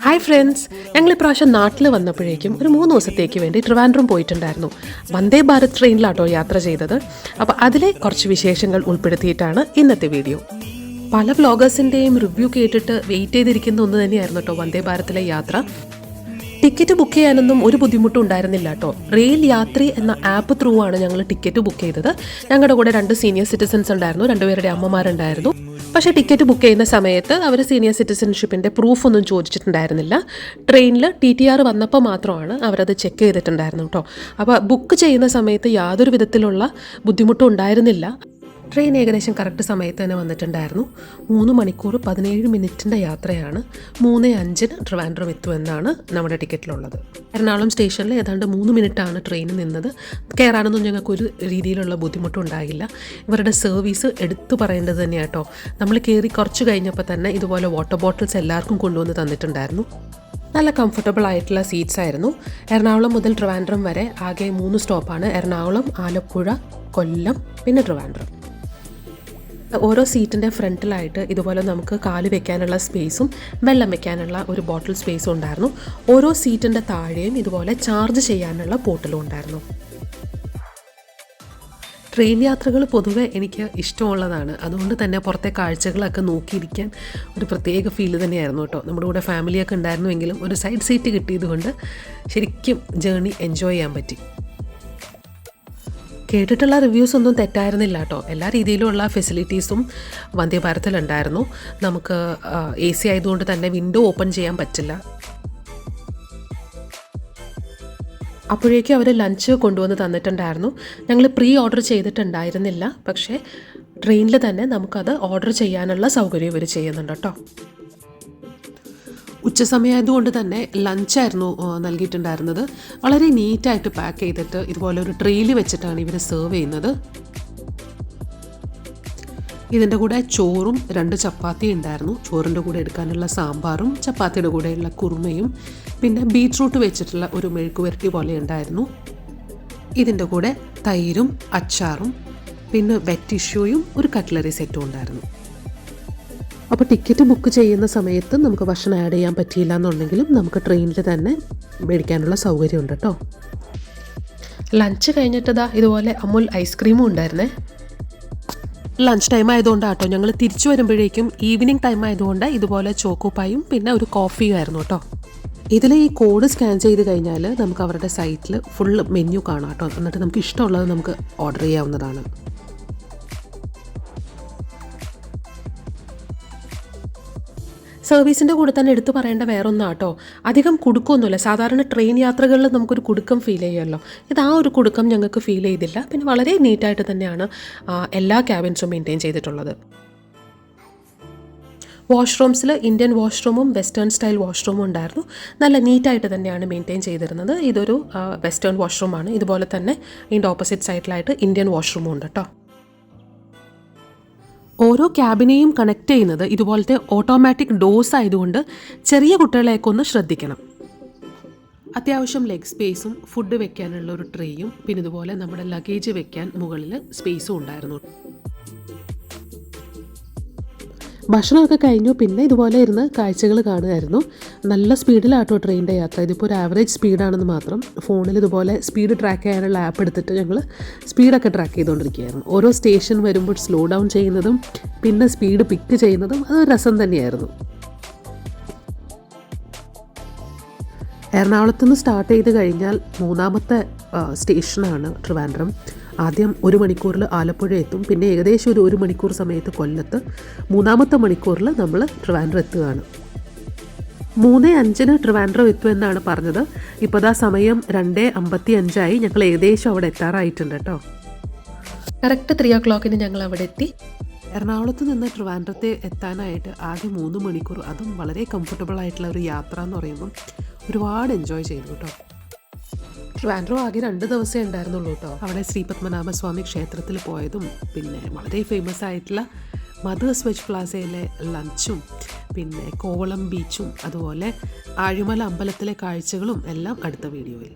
Hi friends, ഞങ്ങൾ ഇപ്രാവശ്യം നാട്ടിൽ വന്നപ്പോഴേക്കും ഒരു 3 ദിവസത്തേക്ക് വേണ്ടി ട്രിവാൻഡ്രം പോയിട്ടുണ്ടായിരുന്നു. വന്ദേ ഭാരത് ട്രെയിനിലാട്ടോ യാത്ര ചെയ്തത്. അപ്പോൾ അതിലെ കുറച്ച് വിശേഷങ്ങൾ ഉൾപ്പെടുത്തിയിട്ടാണ് ഇന്നത്തെ വീഡിയോ. പല വ്ളോഗേഴ്സിൻ്റെയും റിവ്യൂ കേട്ടിട്ട് വെയിറ്റ് ചെയ്തിരിക്കുന്ന ഒന്ന് തന്നെയായിരുന്നു കേട്ടോ വന്ദേ ഭാരതിലെ യാത്ര. ടിക്കറ്റ് ബുക്ക് ചെയ്യാനൊന്നും ഒരു ബുദ്ധിമുട്ടും ഉണ്ടായിരുന്നില്ല കേട്ടോ. റെയിൽ യാത്രി എന്ന ആപ്പ് ത്രൂ ആണ് ഞങ്ങൾ ടിക്കറ്റ് ബുക്ക് ചെയ്തത്. ഞങ്ങളുടെ കൂടെ 2 സീനിയർ സിറ്റിസൺസ് ഉണ്ടായിരുന്നു, 2 പേരുടെ അമ്മമാരുണ്ടായിരുന്നു. പക്ഷേ ടിക്കറ്റ് ബുക്ക് ചെയ്യുന്ന സമയത്ത് അവർ സീനിയർ സിറ്റിസൺഷിപ്പിൻ്റെ പ്രൂഫൊന്നും ചോദിച്ചിട്ടുണ്ടായിരുന്നില്ല. ട്രെയിനിൽ TTR വന്നപ്പോൾ മാത്രമാണ് അവരത് ചെക്ക് ചെയ്തിട്ടുണ്ടായിരുന്നു കേട്ടോ. അപ്പോൾ ബുക്ക് ചെയ്യുന്ന സമയത്ത് യാതൊരു വിധത്തിലുള്ള ബുദ്ധിമുട്ടും ഉണ്ടായിരുന്നില്ല. ട്രെയിൻ ഏകദേശം കറക്റ്റ് സമയത്ത് തന്നെ വന്നിട്ടുണ്ടായിരുന്നു. 3 മണിക്കൂർ 17 മിനിറ്റിൻ്റെ യാത്രയാണ്. 3:05 ട്രിവാൻഡ്രം എത്തുമെന്നാണ് നമ്മുടെ ടിക്കറ്റിലുള്ളത്. എറണാകുളം സ്റ്റേഷനിൽ ഏതാണ്ട് 3 മിനിറ്റാണ് ട്രെയിൻ നിന്നത്. കയറാനൊന്നും ഞങ്ങൾക്കൊരു രീതിയിലുള്ള ബുദ്ധിമുട്ടുണ്ടായില്ല. ഇവരുടെ സർവീസ് എടുത്തു പറയേണ്ടത് തന്നെയാണ് കേട്ടോ. നമ്മൾ കയറി കുറച്ച് കഴിഞ്ഞപ്പോൾ തന്നെ ഇതുപോലെ വാട്ടർ ബോട്ടിൽസ് എല്ലാവർക്കും കൊണ്ടുവന്ന് തന്നിട്ടുണ്ടായിരുന്നു. നല്ല കംഫർട്ടബിൾ ആയിട്ടുള്ള സീറ്റ്സ് ആയിരുന്നു. എറണാകുളം മുതൽ ട്രിവാൻഡ്രം വരെ ആകെ 3 സ്റ്റോപ്പാണ്. എറണാകുളം, ആലപ്പുഴ, കൊല്ലം, പിന്നെ ട്രിവാൻഡ്രം. ഓരോ സീറ്റിൻ്റെ ഫ്രണ്ടിലായിട്ട് ഇതുപോലെ നമുക്ക് കാല് വെക്കാനുള്ള സ്പേസും വെള്ളം വെക്കാനുള്ള ഒരു ബോട്ടിൽ സ്പേസും ഉണ്ടായിരുന്നു. ഓരോ സീറ്റിൻ്റെ താഴെയും ഇതുപോലെ ചാർജ് ചെയ്യാനുള്ള പോർട്ടലും ഉണ്ടായിരുന്നു. ട്രെയിൻ യാത്രകൾ പൊതുവെ എനിക്ക് ഇഷ്ടമുള്ളതാണ്. അതുകൊണ്ട് തന്നെ പുറത്തെ കാഴ്ചകളൊക്കെ നോക്കിയിരിക്കാൻ ഒരു പ്രത്യേക ഫീല് തന്നെയായിരുന്നു കേട്ടോ. നമ്മുടെ കൂടെ ഫാമിലിയൊക്കെ ഉണ്ടായിരുന്നുവെങ്കിലും ഒരു സൈഡ് സീറ്റ് കിട്ടിയതുകൊണ്ട് ശരിക്കും ജേർണി എൻജോയ് ചെയ്യാൻ പറ്റി. കേട്ടിട്ടുള്ള റിവ്യൂസ് ഒന്നും തെറ്റായിരുന്നില്ല കേട്ടോ. എല്ലാ രീതിയിലുമുള്ള ഫെസിലിറ്റീസും വന്ദേ ഭാരതിലുണ്ടായിരുന്നു. നമുക്ക് AC ആയതുകൊണ്ട് തന്നെ വിൻഡോ ഓപ്പൺ ചെയ്യാൻ പറ്റില്ല. അപ്പോഴേക്കും അവർ ലഞ്ച് കൊണ്ടുവന്ന് തന്നിട്ടുണ്ടായിരുന്നു. ഞങ്ങൾ പ്രീ ഓർഡർ ചെയ്തിട്ടുണ്ടായിരുന്നില്ല, പക്ഷേ ട്രെയിനിൽ തന്നെ നമുക്കത് ഓർഡർ ചെയ്യാനുള്ള സൗകര്യം ഇവർ ചെയ്യുന്നുണ്ട് കേട്ടോ. ഉച്ച സമയമായതുകൊണ്ട് തന്നെ ലഞ്ചായിരുന്നു നൽകിയിട്ടുണ്ടായിരുന്നത്. വളരെ നീറ്റായിട്ട് പാക്ക് ചെയ്തിട്ട് ഇതുപോലെ ഒരു ട്രെയിൽ വെച്ചിട്ടാണ് ഇവർ സെർവ് ചെയ്യുന്നത്. ഇതിൻ്റെ കൂടെ ചോറും 2 ചപ്പാത്തി ഉണ്ടായിരുന്നു. ചോറിൻ്റെ കൂടെ എടുക്കാനുള്ള സാമ്പാറും ചപ്പാത്തിയുടെ കൂടെയുള്ള കുറുമയും പിന്നെ ബീറ്റ്റൂട്ട് വെച്ചിട്ടുള്ള ഒരു മെഴുക്കുവരട്ടി പോലെ ഉണ്ടായിരുന്നു. ഇതിൻ്റെ കൂടെ തൈരും അച്ചാറും പിന്നെ വെറ്റ് ടിഷ്യൂയും ഒരു കട്ട്ലറി സെറ്റും ഉണ്ടായിരുന്നു. അപ്പോൾ ടിക്കറ്റ് ബുക്ക് ചെയ്യുന്ന സമയത്ത് നമുക്ക് ഭക്ഷണം ആഡ് ചെയ്യാൻ പറ്റിയില്ല എന്നുണ്ടെങ്കിലും നമുക്ക് ട്രെയിനിൽ തന്നെ മേടിക്കാനുള്ള സൗകര്യമുണ്ട് കേട്ടോ. ലഞ്ച് കഴിഞ്ഞിട്ടതാ ഇതുപോലെ അമുൽ ഐസ്ക്രീമും ഉണ്ടായിരുന്നേ. ലഞ്ച് ടൈം ആയതുകൊണ്ടാണ് കേട്ടോ. ഞങ്ങൾ തിരിച്ചു വരുമ്പോഴേക്കും ഈവനിങ് ടൈം ആയതുകൊണ്ട് ഇതുപോലെ ചോക്കോപ്പായും പിന്നെ ഒരു കോഫിയും ആയിരുന്നു കേട്ടോ. ഇതിൽ ഈ കോഡ് സ്കാൻ ചെയ്ത് കഴിഞ്ഞാൽ നമുക്ക് അവരുടെ സൈറ്റിൽ ഫുൾ മെനു കാണാം കേട്ടോ. എന്നിട്ട് നമുക്ക് ഇഷ്ടമുള്ളത് നമുക്ക് ഓർഡർ ചെയ്യാവുന്നതാണ്. സർവീസിൻ്റെ കൂടെ തന്നെ എടുത്തു പറയേണ്ട വേറൊന്നാണ് കേട്ടോ. അധികം കുടുക്കമൊന്നുമില്ല. സാധാരണ ട്രെയിൻ യാത്രകളിൽ നമുക്കൊരു കുടുക്കം ഫീൽ ചെയ്യുമല്ലോ. ഇത് ആ ഒരു കുടുക്കം ഞങ്ങൾക്ക് ഫീൽ ചെയ്തില്ല. പിന്നെ വളരെ നീറ്റായിട്ട് തന്നെയാണ് എല്ലാ ക്യാബിൻസും മെയിൻറ്റെയിൻ ചെയ്തിട്ടുള്ളത്. വാഷ്റൂംസിൽ ഇന്ത്യൻ വാഷ്റൂമും വെസ്റ്റേൺ സ്റ്റൈൽ വാഷ്റൂമും ഉണ്ടായിരുന്നു. നല്ല നീറ്റായിട്ട് തന്നെയാണ് മെയിൻറ്റെയിൻ ചെയ്തിരുന്നത്. ഇതൊരു വെസ്റ്റേൺ വാഷ്റൂമാണ്. ഇതുപോലെ തന്നെ ഇതിൻ്റെ ഓപ്പോസിറ്റ് സൈഡിലായിട്ട് ഇന്ത്യൻ വാഷ്റൂമും ഉണ്ട് കേട്ടോ. ഓരോ ക്യാബിനെയും കണക്ട് ചെയ്യുന്നത് ഇതുപോലത്തെ ഓട്ടോമാറ്റിക് ഡോസ് ആയതുകൊണ്ട് ചെറിയ കുട്ടികളെയൊക്കെ ഒന്ന് ശ്രദ്ധിക്കണം. അത്യാവശ്യം ലെഗ് സ്പേസും ഫുഡ് വെക്കാനുള്ള ഒരു ട്രേയും പിന്നെ ഇതുപോലെ നമ്മുടെ ലഗേജ് വെക്കാൻ മുകളിൽ സ്പേസും ഉണ്ടായിരുന്നു. ഭക്ഷണമൊക്കെ കഴിഞ്ഞു. പിന്നെ ഇതുപോലെ ഇരുന്ന് കാഴ്ചകൾ കാണുമായിരുന്നു. നല്ല സ്പീഡിലാട്ടോ ട്രെയിനിൻ്റെ യാത്ര. ഇതിപ്പോൾ ഒരു ആവറേജ് സ്പീഡാണെന്ന് മാത്രം. ഫോണിൽ ഇതുപോലെ സ്പീഡ് ട്രാക്ക് ചെയ്യാനുള്ള ആപ്പ് എടുത്തിട്ട് ഞങ്ങൾ സ്പീഡൊക്കെ ട്രാക്ക് ചെയ്തുകൊണ്ടിരിക്കുകയായിരുന്നു. ഓരോ സ്റ്റേഷൻ വരുമ്പോൾ സ്ലോ ഡൗൺ ചെയ്യുന്നതും പിന്നെ സ്പീഡ് പിക്ക് ചെയ്യുന്നതും അതൊരു രസം തന്നെയായിരുന്നു. എറണാകുളത്ത് നിന്ന് സ്റ്റാർട്ട് ചെയ്ത് കഴിഞ്ഞാൽ 3ാമത്തെ സ്റ്റേഷനാണ് ട്രിവാൻഡ്രം. ആദ്യം 1 മണിക്കൂറിൽ ആലപ്പുഴ എത്തും. പിന്നെ ഏകദേശം ഒരു 1 മണിക്കൂർ സമയത്ത് കൊല്ലത്ത്. 3ാമത്തെ മണിക്കൂറിൽ നമ്മൾ ട്രിവാൻഡ്രം എത്തുകയാണ്. 3:05 ട്രിവാൻഡ്രം എത്തുമെന്നാണ് പറഞ്ഞത്. ഇപ്പോൾ സമയം 2:55 ഞങ്ങൾ ഏകദേശം അവിടെ എത്താറായിട്ടുണ്ട് കേട്ടോ. കറക്റ്റ് 3 o'clock ഞങ്ങൾ അവിടെ എത്തി. എറണാകുളത്ത് നിന്ന് ട്രിവാൻഡ്രത്തെ എത്താനായിട്ട് ആകെ 3 മണിക്കൂർ. അതും വളരെ കംഫർട്ടബിൾ ആയിട്ടുള്ള ഒരു യാത്ര എന്ന് പറയുമ്പം ഒരുപാട് എൻജോയ് ചെയ്തു കേട്ടോ. ട്രിവാൻഡ്രം ആകെ 2 ദിവസമേ ഉണ്ടായിരുന്നുള്ളൂ കേട്ടോ. അവിടെ ശ്രീപത്മനാഭസ്വാമി ക്ഷേത്രത്തിൽ പോയതും പിന്നെ വളരെ ഫേമസ് ആയിട്ടുള്ള മദേഴ്സ് വെജ് പ്ലാസയിലെ ലഞ്ചും പിന്നെ കോവളം ബീച്ചും അതുപോലെ ആഴിമല അമ്പലത്തിലെ കാഴ്ചകളും എല്ലാം അടുത്ത വീഡിയോയിൽ.